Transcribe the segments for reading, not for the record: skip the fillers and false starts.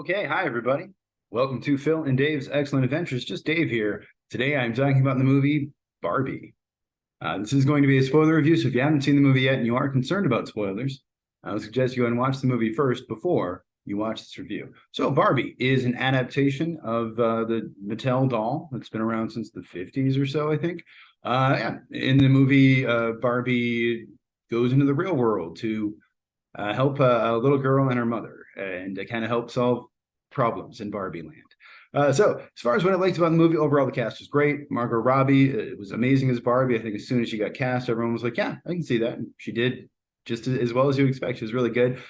Okay, hi everybody. Welcome to Phil and Dave's Excellent Adventures. Just Dave here. Today I'm talking about the movie Barbie. This is going to be a spoiler review, so if you haven't seen the movie yet and you are concerned about spoilers, I would suggest you go and watch the movie first before you watch this review. So Barbie is an adaptation of the Mattel doll that's been around since the 50s or so, I think. In the movie, Barbie goes into the real world to help a little girl and her mother and kind of help solve problems in Barbie land. So as far as what I liked about the movie, overall the cast was great. Margot Robbie was amazing as Barbie. I think as soon as she got cast, everyone was like, yeah, I can see that. And she did just as well as you expect. She was really good.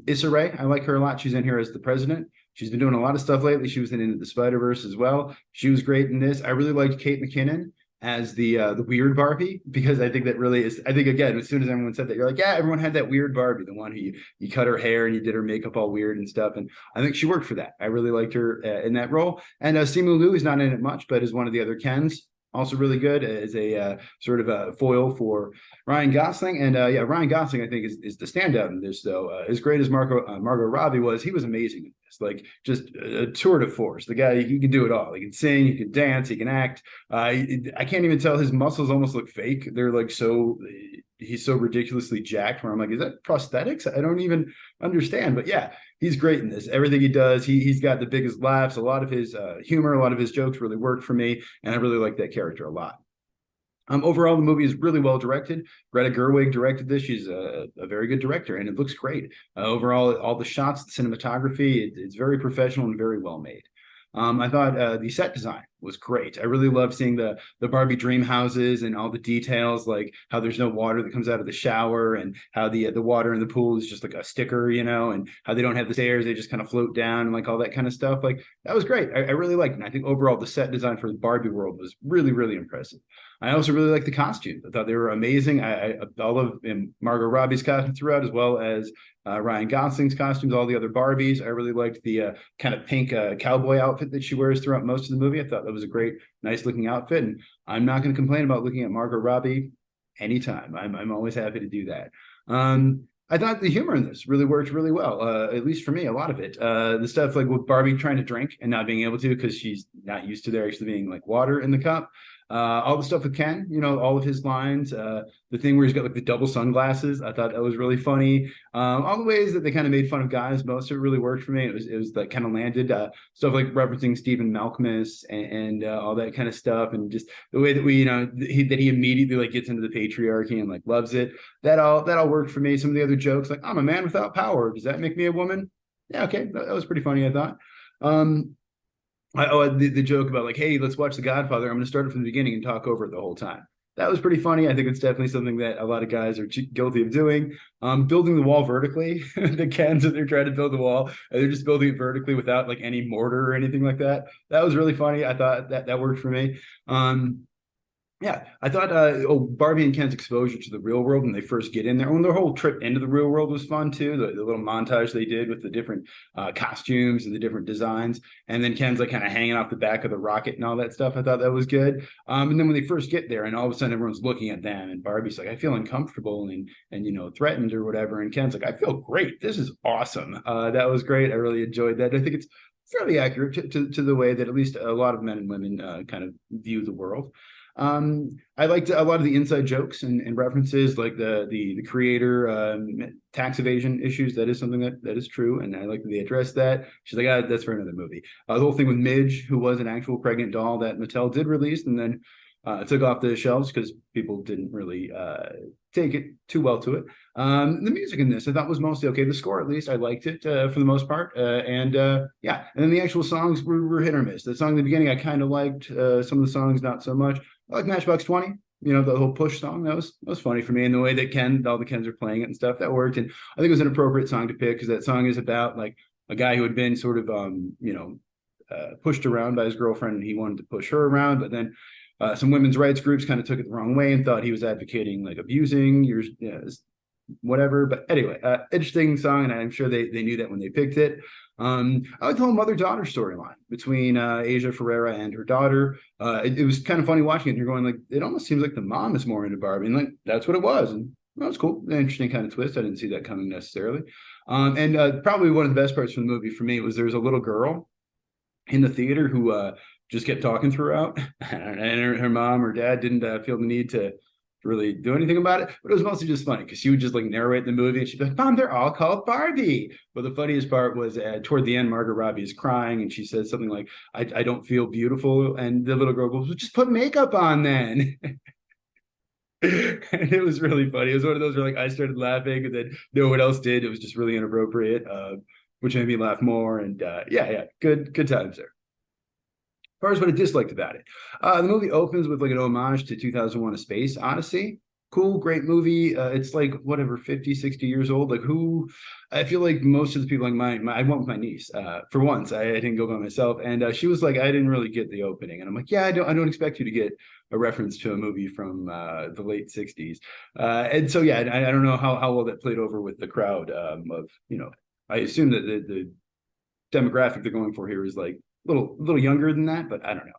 Issa Rae, I like her a lot. She's in here as the president. She's been doing a lot of stuff lately. She was in Into the Spider-Verse as well. She was great in this. I really liked Kate McKinnon as the weird Barbie, because I think that really is, I think again, as soon as everyone said that, you're like, yeah, everyone had that weird Barbie, the one who you cut her hair and you did her makeup all weird and stuff. And I think she worked for that. I really liked her in that role. And Simu Liu is not in it much, but is one of the other Kens. Also really good as a sort of a foil for Ryan Gosling. And Ryan Gosling, I think, is the standout in this, though. As great as Margot Robbie was, he was amazing in this. Like, just a tour de force. The guy, he can do it all. He can sing, he can dance, he can act. I can't even tell, his muscles almost look fake. They're like he's so ridiculously jacked where I'm like, is that prosthetics? I don't even understand. But yeah, he's great in this. Everything he does, he's got the biggest laughs. A lot of his humor, a lot of his jokes really worked for me, and I really like that character a lot. Overall, the movie is really well directed. Greta Gerwig directed this. She's a very good director, and it looks great. Overall, all the shots, the cinematography, it's very professional and very well made. I thought the set design was great. I really loved seeing the Barbie dream houses and all the details, like how there's no water that comes out of the shower, and how the water in the pool is just like a sticker, and how they don't have the stairs, they just kind of float down, and like all that kind of stuff. Like, that was great. I really liked it. And I think overall the set design for the Barbie world was really, really impressive. I also really liked the costumes. I thought they were amazing. I all of Margot Robbie's costume throughout, as well as Ryan Gosling's costumes, all the other Barbies. I really liked the kind of pink cowboy outfit that she wears throughout most of the movie. I thought that was a great, nice looking outfit. And I'm not going to complain about looking at Margot Robbie anytime. I'm always happy to do that. I thought the humor in this really worked really well, at least for me, a lot of it. The stuff like with Barbie trying to drink and not being able to because she's not used to there actually being like water in the cup. All the stuff with Ken, all of his lines, the thing where he's got like the double sunglasses, I thought that was really funny. All the ways that they kind of made fun of guys, most of it really worked for me. It was like kind of landed, stuff like referencing Stephen Malkmus and all that kind of stuff, and just the way that he immediately like gets into the patriarchy and like loves it. That all worked for me. Some of the other jokes, like, I'm a man without power, does that make me a woman? Yeah, okay, that was pretty funny, I thought. The joke about like, hey, let's watch The Godfather. I'm going to start it from the beginning and talk over it the whole time. That was pretty funny. I think it's definitely something that a lot of guys are guilty of doing. Building the wall vertically, the Kens that they're trying to build the wall, and they're just building it vertically without like any mortar or anything like that. That was really funny. I thought that worked for me. Yeah, I thought Barbie and Ken's exposure to the real world when they first get in there, when their whole trip into the real world was fun too. The little montage they did with the different costumes and the different designs, and then Ken's like kind of hanging off the back of the rocket and all that stuff. I thought that was good. And then when they first get there, and all of a sudden everyone's looking at them, and Barbie's like, I feel uncomfortable and threatened or whatever, and Ken's like, I feel great. This is awesome. That was great. I really enjoyed that. I think it's fairly accurate to the way that at least a lot of men and women kind of view the world. I liked a lot of the inside jokes and references, like the creator tax evasion issues. That is something that is true, and I like that they addressed that. She's like, that's for another movie. The whole thing with Midge, who was an actual pregnant doll that Mattel did release, and then took off the shelves because people didn't really take it too well to it. The music in this I thought was mostly okay. The score, at least, I liked it for the most part. And then the actual songs were hit or miss. The song in the beginning I kind of liked. Some of the songs not so much. I like Matchbox 20. The whole push song, that was funny for me, and the way that all the Kens are playing it and stuff, that worked. And I think it was an appropriate song to pick because that song is about like a guy who had been sort of pushed around by his girlfriend, and he wanted to push her around, but then some women's rights groups kind of took it the wrong way and thought he was advocating like abusing your whatever. But anyway, interesting song, and I'm sure they knew that when they picked it. I like the whole mother-daughter storyline between Issa Ferrera and her daughter. It was kind of funny watching it, and you're going like, it almost seems like the mom is more into Barbie, and like that's what it was, and that was cool. An interesting kind of twist. I didn't see that coming necessarily. And probably one of the best parts from the movie for me was there's a little girl in the theater who just kept talking throughout, and her mom or dad didn't feel the need to really do anything about it. But it was mostly just funny because she would just like narrate the movie, and she'd be like, "Mom, they're all called Barbie." But the funniest part was toward the end, Margot Robbie is crying, and she says something like, "I don't feel beautiful," and the little girl goes, "Well, just put makeup on then." And it was really funny. It was one of those where like I started laughing, and then no one else did. It was just really inappropriate, which made me laugh more. And yeah, good times there. As far as what I disliked about it, the movie opens with like an homage to 2001: A Space Odyssey. Cool, great movie. It's like whatever, 50, 60 years old. Like who, I feel like most of the people, like I went with my niece. For once, I didn't go by myself. And she was like, I didn't really get the opening. And I'm like, yeah, I don't expect you to get a reference to a movie from the late 60s. And so, yeah, I don't know how well that played over with the crowd of, I assume that the demographic they're going for here is like little younger than that, but I don't know.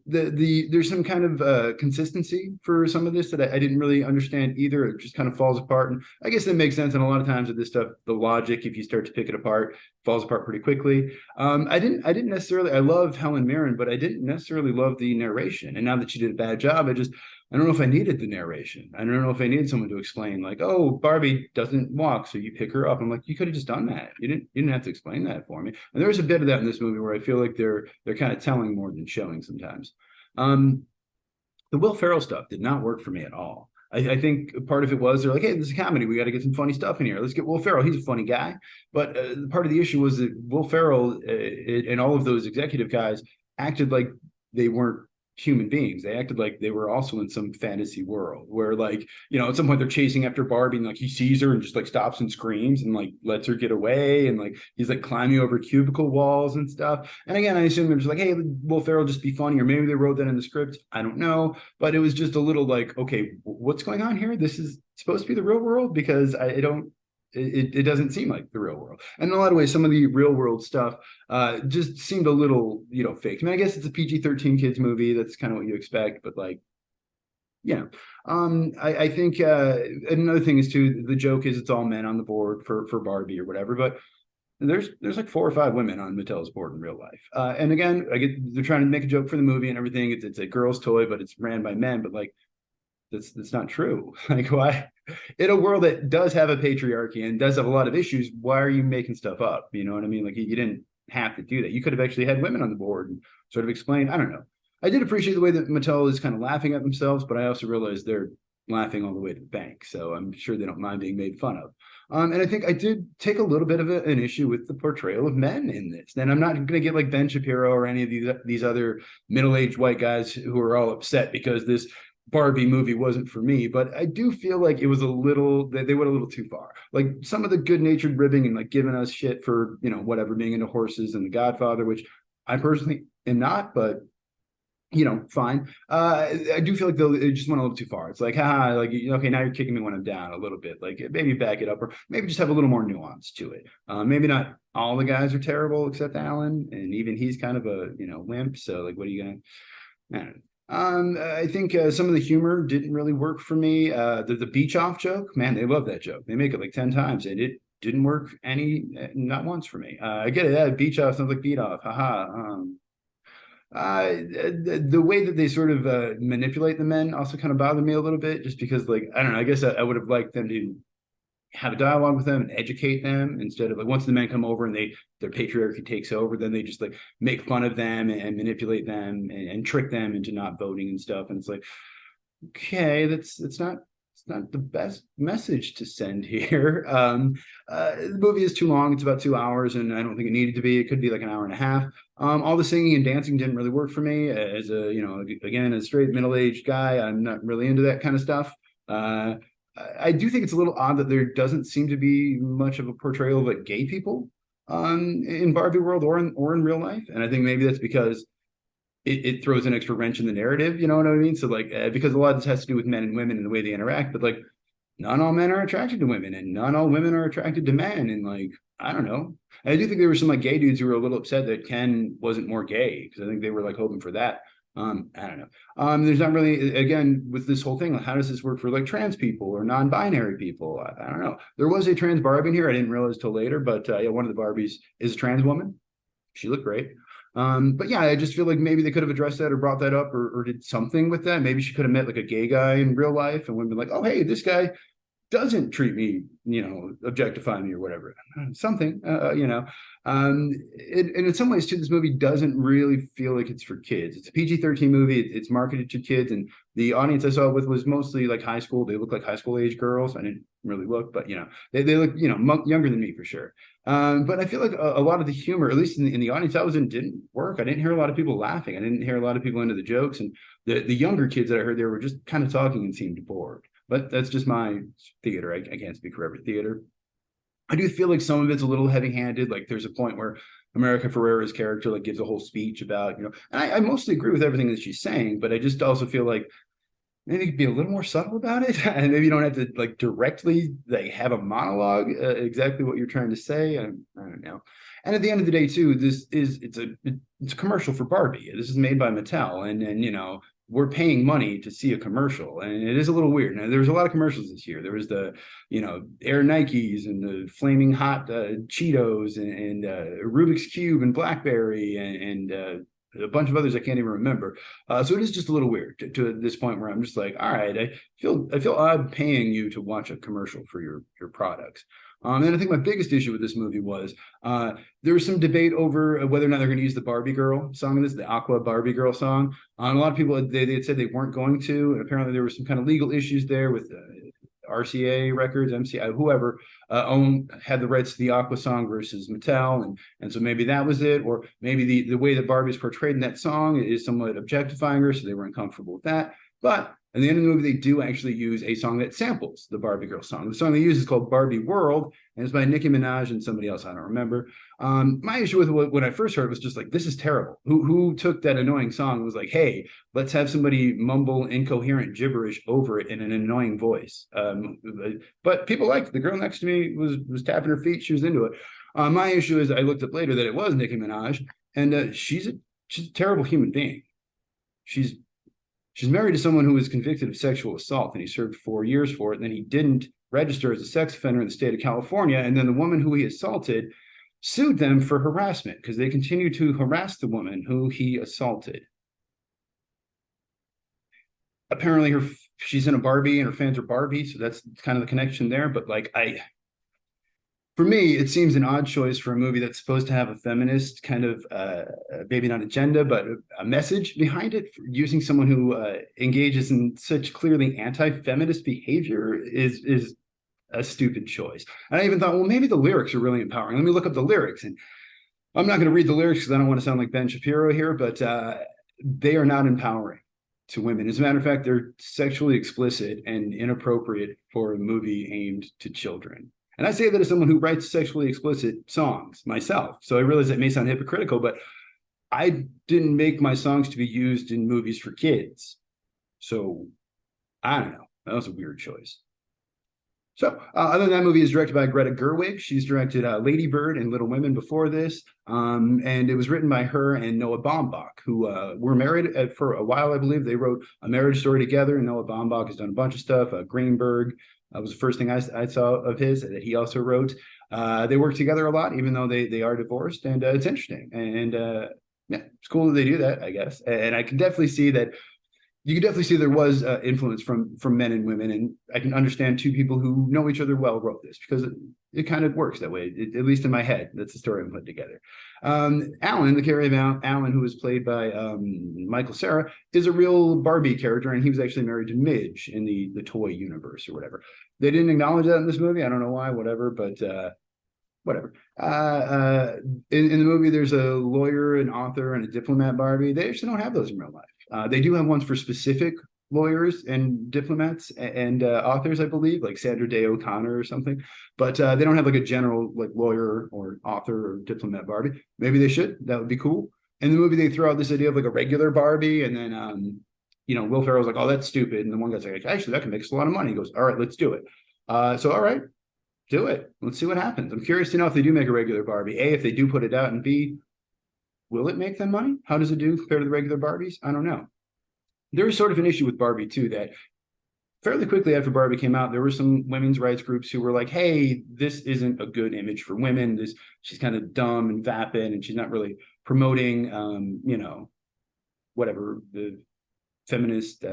There's some kind of consistency for some of this that I didn't really understand either. It just kind of falls apart, and I guess that makes sense. And a lot of times with this stuff, the logic, if you start to pick it apart, falls apart pretty quickly. I didn't necessarily. I love Helen Mirren, but I didn't necessarily love the narration. And now that she did a bad job, I don't know if I needed the narration. I don't know if I needed someone to explain, like, oh, Barbie doesn't walk, so you pick her up. I'm like, you could have just done that. You didn't have to explain that for me. And there's a bit of that in this movie where I feel like they're kind of telling more than showing sometimes. The Will Ferrell stuff did not work for me at all. I think part of it was they're like, hey, this is a comedy. We got to get some funny stuff in here. Let's get Will Ferrell. He's a funny guy. But part of the issue was that Will Ferrell and all of those executive guys acted like they weren't human beings. They acted like they were also in some fantasy world where, like, at some point they're chasing after Barbie, and like he sees her and just like stops and screams and like lets her get away, and like he's like climbing over cubicle walls and stuff. And again, I assume they're just like, hey, Will Ferrell just be funny, or maybe they wrote that in the script. I don't know, but it was just a little like, okay, what's going on here? This is supposed to be the real world, because I don't. It doesn't seem like the real world. And in a lot of ways, some of the real world stuff just seemed a little, fake. I mean, I guess it's a PG-13 kids movie. That's kind of what you expect. But like, I think another thing is too, the joke is it's all men on the board for Barbie or whatever. But there's like 4 or 5 women on Mattel's board in real life. And again, they're trying to make a joke for the movie and everything. It's a girl's toy, but it's ran by men. But like, that's not true. Like, why in a world that does have a patriarchy and does have a lot of issues, why are you making stuff up? You know what I mean? Like, you didn't have to do that. You could have actually had women on the board and sort of explained. I don't know. I did appreciate the way that Mattel is kind of laughing at themselves, but I also realized they're laughing all the way to the bank. So I'm sure they don't mind being made fun of. And I think I did take a little bit of an issue with the portrayal of men in this. And I'm not going to get like Ben Shapiro or any of these other middle-aged white guys who are all upset because this Barbie movie wasn't for me, but I do feel like it was they went a little too far. Like some of the good-natured ribbing and like giving us shit for, whatever, being into horses and The Godfather, which I personally am not, but fine. I do feel like it just went a little too far. It's like, like, okay, now you're kicking me when I'm down a little bit. Like maybe back it up, or maybe just have a little more nuance to it. Maybe not all the guys are terrible except Alan, and even he's kind of a wimp. So like, what are you gonna? I don't know. I think some of the humor didn't really work for me. The beach off joke, man, they love that joke. They make it like 10 times, and it didn't work not once for me. I get it. Yeah, beach off sounds like beat off. Haha. The way that they sort of manipulate the men also kind of bothered me a little bit, just because, like, I don't know. I guess I would have liked them to have a dialogue with them and educate them, instead of like, once the men come over and their patriarchy takes over, then they just like make fun of them and manipulate them and trick them into not voting and stuff. And it's like, okay, it's not the best message to send here. The movie is too long. It's about 2 hours, and I don't think it needed to be. It could be like an hour and a half. All the singing and dancing didn't really work for me. As a, again, a straight middle-aged guy, I'm not really into that kind of stuff. I do think it's a little odd that there doesn't seem to be much of a portrayal of like gay people in Barbie world or in real life. And I think maybe that's because it throws an extra wrench in the narrative. You know what I mean? So like, because a lot of this has to do with men and women and the way they interact, but like, not all men are attracted to women, and not all women are attracted to men. And like, I don't know. I do think there were some like gay dudes who were a little upset that Ken wasn't more gay, because I think they were like hoping for that. I don't know. There's not really, again, with this whole thing, like, how does this work for like trans people or non-binary people? I don't know. There was a trans Barbie in here. I didn't realize till later, but yeah, one of the Barbies is a trans woman. She looked great. But yeah, I just feel like maybe they could have addressed that or brought that up or did something with that. Maybe she could have met like a gay guy in real life and would have been like, oh, hey, this guy doesn't treat me, objectify me or whatever, something, and in some ways too, this movie doesn't really feel like it's for kids. It's a PG-13 movie. It's marketed to kids, and the audience I saw it with was mostly like high school. They look like high school age girls. I didn't really look, but they look younger than me for sure. But I feel like a lot of the humor, at least in the audience I was in, didn't work. I didn't hear a lot of people laughing. I didn't hear a lot of people into the jokes, and the younger kids that I heard there were just kind of talking and seemed bored. But that's just my theater. I can't speak for every theater. I do feel like some of it's a little heavy-handed. Like there's a point where America Ferrera's character like gives a whole speech about, and I mostly agree with everything that she's saying, but I just also feel like maybe you could be a little more subtle about it. And maybe you don't have to like directly like have a monologue exactly what you're trying to say. I don't know. And at the end of the day, too, it's a commercial for Barbie. This is made by Mattel, and we're paying money to see a commercial, and it is a little weird. Now, there was a lot of commercials this year. There was the, Air Nikes and the flaming hot Cheetos and Rubik's Cube and BlackBerry and a bunch of others I can't even remember. So it is just a little weird to this point where I'm just like, all right, I feel odd paying you to watch a commercial for your products. And I think my biggest issue with this movie was there was some debate over whether or not they're going to use the Barbie Girl song in this, the Aqua Barbie Girl song. A lot of people, they had said they weren't going to. And apparently there were some kind of legal issues there with RCA Records, MCI, whoever had the rights to the Aqua song versus Mattel. And so maybe that was it. Or maybe the way that Barbie is portrayed in that song is somewhat objectifying her, so they weren't comfortable with that. But at the end of the movie, they do actually use a song that samples the Barbie Girl song. The song they use is called Barbie World, and it's by Nicki Minaj and somebody else I don't remember. My issue with it when I first heard it was just like, this is terrible. Who took that annoying song and was like, hey, let's have somebody mumble incoherent gibberish over it in an annoying voice. But people liked it. The girl next to me was tapping her feet. She was into it. My issue is I looked up later that it was Nicki Minaj, and she's a terrible human being. She's married to someone who was convicted of sexual assault, and he served 4 years for it. And then he didn't register as a sex offender in the state of California. And then the woman who he assaulted sued them for harassment because they continued to harass the woman who he assaulted. Apparently, she's in a Barbie, and her fans are Barbie, so that's kind of the connection there. But for me, it seems an odd choice for a movie that's supposed to have a feminist kind of, maybe not agenda, but a message behind it. Using someone who engages in such clearly anti-feminist behavior is a stupid choice. And I even thought, well, maybe the lyrics are really empowering. Let me look up the lyrics. And I'm not going to read the lyrics because I don't want to sound like Ben Shapiro here, but they are not empowering to women. As a matter of fact, they're sexually explicit and inappropriate for a movie aimed to children. And I say that as someone who writes sexually explicit songs myself. So I realize that may sound hypocritical, but I didn't make my songs to be used in movies for kids. So I don't know. That was a weird choice. So other than that, movie is directed by Greta Gerwig. She's directed Lady Bird and Little Women before this. And it was written by her and Noah Baumbach, who were married for a while, I believe. They wrote A Marriage Story together, and Noah Baumbach has done a bunch of stuff. Greenberg was the first thing I saw of his that he also wrote. They work together a lot, even though they are divorced, and it's interesting. And yeah, it's cool that they do that, I guess. And I can definitely see that. You can definitely see there was influence from men and women, and I can understand two people who know each other well wrote this because it kind of works that way, at least in my head. That's the story I'm putting together. Alan, the character of Alan, who was played by Michael Cera, is a real Barbie character, and he was actually married to Midge in the toy universe or whatever. They didn't acknowledge that in this movie. I don't know why, whatever, but whatever. In the movie, there's a lawyer, an author, and a diplomat Barbie. They actually don't have those in real life. They do have ones for specific lawyers and diplomats and authors, I believe, like Sandra Day O'Connor or something. But they don't have like a general like lawyer or author or diplomat Barbie. Maybe they should. That would be cool. In the movie, they throw out this idea of like a regular Barbie, and then Will Ferrell's like, "Oh, that's stupid," and the one guy's like, "Actually, that can make us a lot of money." He goes, "All right, let's do it." So all right, do it. Let's see what happens. I'm curious to know if they do make a regular Barbie. A, if they do put it out, and B, will it make them money? How does it do compared to the regular Barbies? I don't know. There was sort of an issue with Barbie too, that fairly quickly after Barbie came out, there were some women's rights groups who were like, hey, this isn't a good image for women. She's kind of dumb and vapid, and she's not really promoting, whatever the feminist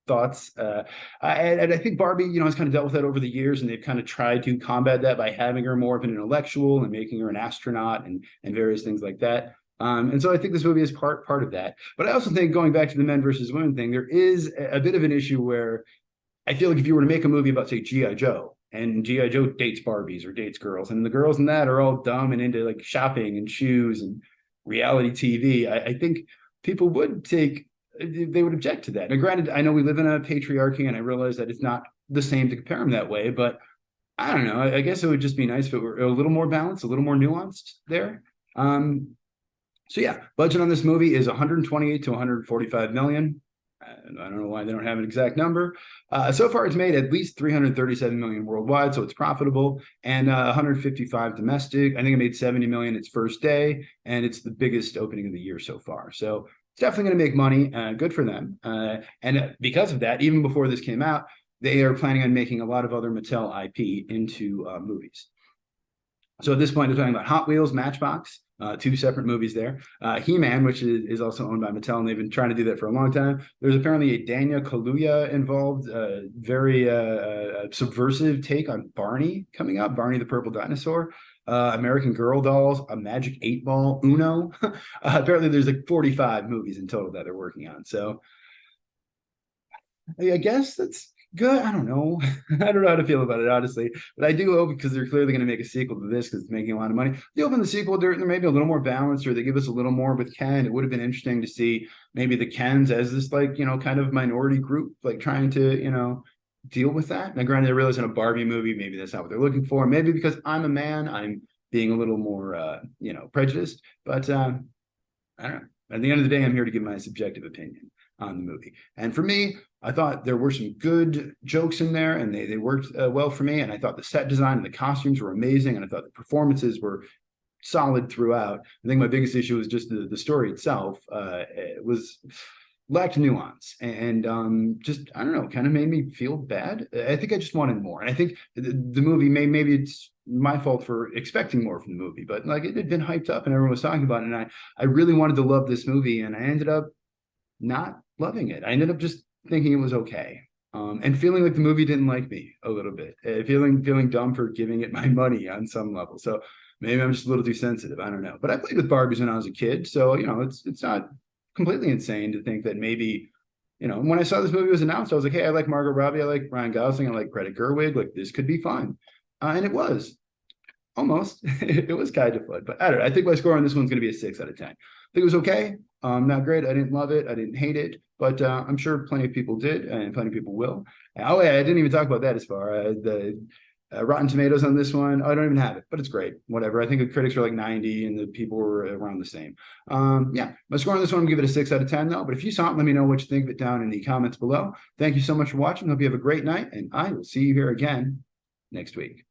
thoughts. And I think Barbie, has kind of dealt with that over the years, and they've kind of tried to combat that by having her more of an intellectual and making her an astronaut and various things like that. And so I think this movie is part of that. But I also think, going back to the men versus women thing, there is a bit of an issue where I feel like if you were to make a movie about, say, G.I. Joe, and G.I. Joe dates Barbies or dates girls, and the girls in that are all dumb and into like shopping and shoes and reality TV, I think people would object to that. Now, granted, I know we live in a patriarchy, and I realize that it's not the same to compare them that way, but I don't know. I guess it would just be nice if it were a little more balanced, a little more nuanced there. So yeah, budget on this movie is 128 to 145 million. I don't know why they don't have an exact number. So far, it's made at least 337 million worldwide, so it's profitable, and 155 domestic. I think it made 70 million its first day, and it's the biggest opening of the year so far. So it's definitely going to make money. Good for them. And because of that, even before this came out, they are planning on making a lot of other Mattel IP into movies. So at this point, they're talking about Hot Wheels, Matchbox, two separate movies there. He-Man, which is also owned by Mattel, and they've been trying to do that for a long time. There's apparently a Dania Kaluuya involved, very subversive take on Barney coming up, Barney the Purple Dinosaur. American Girl dolls, a Magic 8-Ball, Uno. Apparently there's like 45 movies in total that they're working on. So I guess that's good. I don't know. I don't know how to feel about it, honestly. But I do hope, because they're clearly going to make a sequel to this because it's making a lot of money. They open the sequel, there may be a little more balance, or they give us a little more with Ken. It would have been interesting to see maybe the Kens as this, like, kind of minority group, like trying to, deal with that. Now, granted, I realize in a Barbie movie, maybe that's not what they're looking for. Maybe because I'm a man, I'm being a little more, prejudiced. But I don't know. At the end of the day, I'm here to give my subjective opinion on the movie. And for me, I thought there were some good jokes in there, and they worked well for me. And I thought the set design and the costumes were amazing. And I thought the performances were solid throughout. I think my biggest issue was just the story itself. It lacked nuance, and just, I don't know, kind of made me feel bad. I think I just wanted more. And I think the movie, maybe it's my fault for expecting more from the movie, but like, it had been hyped up and everyone was talking about it. And I really wanted to love this movie, and I ended up not loving it. I ended up just thinking it was okay. And feeling like the movie didn't like me a little bit, feeling dumb for giving it my money on some level. So maybe I'm just a little too sensitive. I don't know. But I played with Barbies when I was a kid, so it's not completely insane to think that maybe, when I saw this movie was announced, I was like, hey, I like Margot Robbie, I like Ryan Gosling, I like Greta Gerwig, like this could be fun. And it was almost. It was kind of fun, but I don't know. I think my score on this one's going to be a 6 out of 10. I think it was okay. Not great. I didn't love it. I didn't hate it, but I'm sure plenty of people did, and plenty of people will. Oh, yeah, I didn't even talk about that as far. The Rotten Tomatoes on this one, I don't even have it, but it's great. Whatever. I think the critics were like 90 and the people were around the same. Yeah, my score on this one, I'm going to give it a 6 out of 10 though. But if you saw it, let me know what you think of it down in the comments below. Thank you so much for watching. Hope you have a great night, and I will see you here again next week.